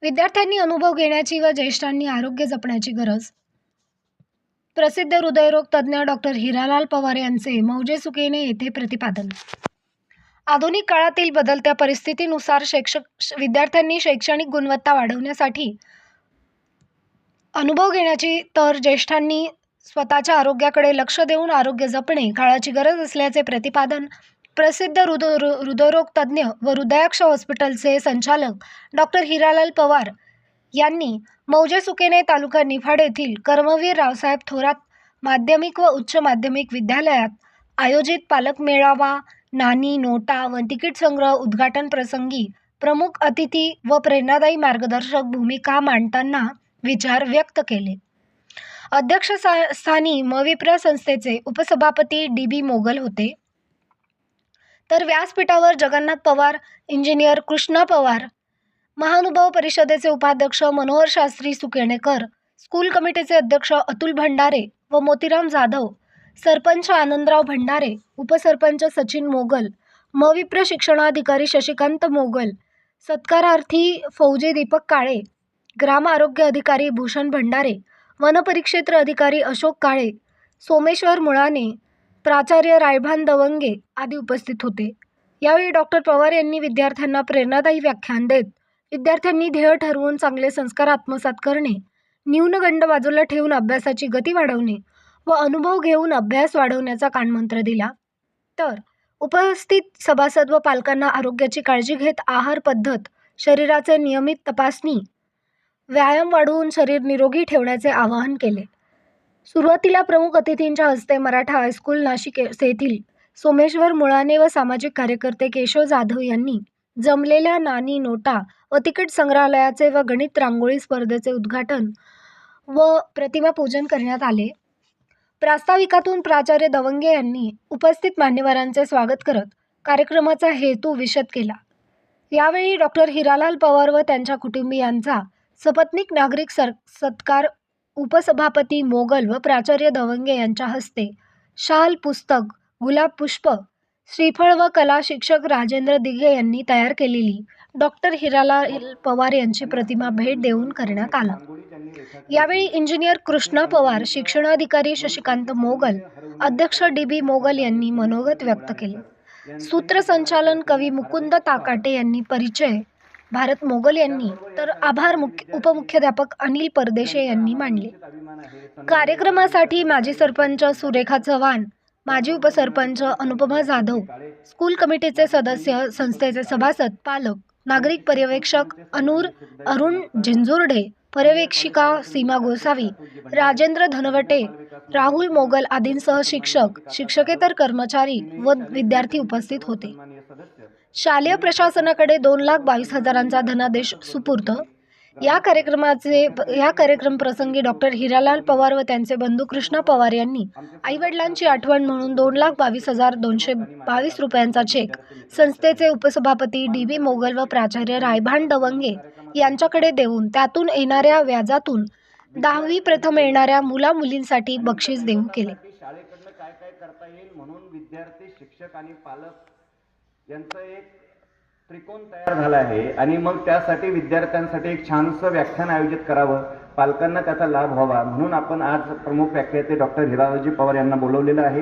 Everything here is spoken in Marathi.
विद्यार्थ्यांनी अनुभव घेण्याची व ज्येष्ठांनी आरोग्य जपण्याची गरज. प्रसिद्ध हृदयरोग तज्ज्ञ डॉक्टर हिरालाल पवार यांचे मौजे सुकेने येथे प्रतिपादन. आधुनिक काळातील बदलत्या परिस्थितीनुसार विद्यार्थ्यांनी शैक्षणिक गुणवत्ता वाढवण्यासाठी अनुभव घेण्याची तर ज्येष्ठांनी स्वतःच्या आरोग्याकडे लक्ष देऊन आरोग्य जपणे काळाची गरज असल्याचे प्रतिपादन प्रसिद्ध हृदयरोग तज्ज्ञ व हृदयाक्ष हॉस्पिटलचे संचालक डॉक्टर हिरालाल पवार यांनी मौजे सुकेने तालुका निफाड येथील कर्मवीर रावसाहेब थोरात माध्यमिक व उच्च माध्यमिक विद्यालयात आयोजित पालक मेळावा, नाणी, नोटा व तिकीट संग्रह उद्घाटन प्रसंगी प्रमुख अतिथी व प्रेरणादायी मार्गदर्शक भूमिका मांडताना विचार व्यक्त केले. अध्यक्षस्थानी मविप्र संस्थेचे उपसभापती डी.बी. मोगल होते, तर व्यासपीठावर जगन्नाथ पवार, इंजिनियर कृष्णा पवार, महानुभाव परिषदेचे उपाध्यक्ष मनोहर शास्त्री सुकेणेकर, स्कूल कमिटीचे अध्यक्ष अतुल भंडारे व मोतीराम जाधव, सरपंच आनंदराव भंडारे, उपसरपंच सचिन मोगल, मविप्र शिक्षणाधिकारी शशिकांत मोगल, सत्कारार्थी फौजी दीपक काळे, ग्राम आरोग्य अधिकारी भूषण भंडारे, वनपरिक्षेत्र अधिकारी अशोक काळे, सोमेश्वर मुळाने, प्राचार्य रायभान दवंगे आदी उपस्थित होते. यावेळी डॉक्टर पवार यांनी विद्यार्थ्यांना प्रेरणादायी व्याख्यान देत विद्यार्थ्यांनी ध्येय ठरवून चांगले संस्कार आत्मसात करणे, न्यूनगंड बाजूला ठेवून अभ्यासाची गती वाढवणे व अनुभव घेऊन अभ्यास वाढवण्याचा कानमंत्र दिला. तर उपस्थित सभासद व पालकांना आरोग्याची काळजी घेत आहार पद्धत, शरीराचे नियमित तपासणी, व्यायाम वाढवून शरीर निरोगी ठेवण्याचे आवाहन केले. सुरुवातीला प्रमुख अतिथींच्या हस्ते मराठा हायस्कूल नाशिक येथील सोमेश्वर मुळाने व सामाजिक कार्यकर्ते केशव जाधव यांनी जमलेल्या नाणी, नोटा व तिकीट संग्रहालयाचे व गणित रांगोळी स्पर्धेचे उद्घाटन व प्रतिमा पूजन करण्यात आले. प्रास्ताविकातून प्राचार्य दवंगे यांनी उपस्थित मान्यवरांचे स्वागत करत कार्यक्रमाचा हेतू विशद केला. यावेळी डॉक्टर हिरालाल पवार व त्यांच्या कुटुंबियांचा सपत्नीक नागरिक सत्कार उपसभापती मोगल व प्राचार्य दवंगे यांच्या हस्ते शाल, पुस्तक, गुलाब पुष्प, श्रीफळ व कला शिक्षक राजेंद्र दिघे यांनी तयार केलेली डॉक्टर हिरालाल पवार यांची प्रतिमा भेट देऊन करण्यात आला. यावेळी इंजिनियर कृष्णा पवार, शिक्षणाधिकारी शशिकांत मोगल, अध्यक्ष डी.बी. मोगल यांनी मनोगत व्यक्त केले. सूत्रसंचालन कवी मुकुंद ताकाटे यांनी परिचय भारत मोगल यांनी तर आभार उपमुख्याध्यापक अनिल परदेशे यांनी मानले. कार्यक्रमासाठी माजी सरपंच सुरेखा चव्हाण, माजी उपसरपंच अनुपमा जाधव, स्कूल कमिटीचे सदस्य, संस्थेचे सभासद, पालक, नागरिक पर्यवेक्षक अरुण झिंजुर्डे, पर्यवेक्षिका सीमा गोसावी, राजेंद्र धनवटे, राहुल मोगल आदींसह शिक्षक, शिक्षकेतर कर्मचारी व विद्यार्थी उपस्थित होते. शालेय प्रशासनाकडे 2,22,000चा धनादेश सुपूर्त. या कार्यक्रम प्रसंगी डॉक्टर हिरालाल पवार व त्यांचे बंधू कृष्णा पवार यांनी आईवडिलांची आठवण म्हणून 2,22,222 रुपयांचा चेक संस्थेचे उपसभापती डी.बी. मोगल व प्राचार्य रायभान दवंगे यांच्याकडे देऊन त्यातून येणाऱ्या व्याजातून 10वी प्रथम येणाऱ्या मुला-मुलींसाठी बक्षीस देऊ केले. शाळेकडनं काय काय करता येईल म्हणून विद्यार्थी, शिक्षक आणि पालक यांचं एक त्रिकोण तयार झाला आहे आणि मग त्यासाठी विद्यार्थ्यांसाठी एक छानसं व्याख्यान आयोजित करावं, पालकांना त्याचा लाभ व्हावा म्हणून आपण आज प्रमुख व्याख्याते डॉक्टर हिरालालजी पवार यांना बोलवलेलं आहे.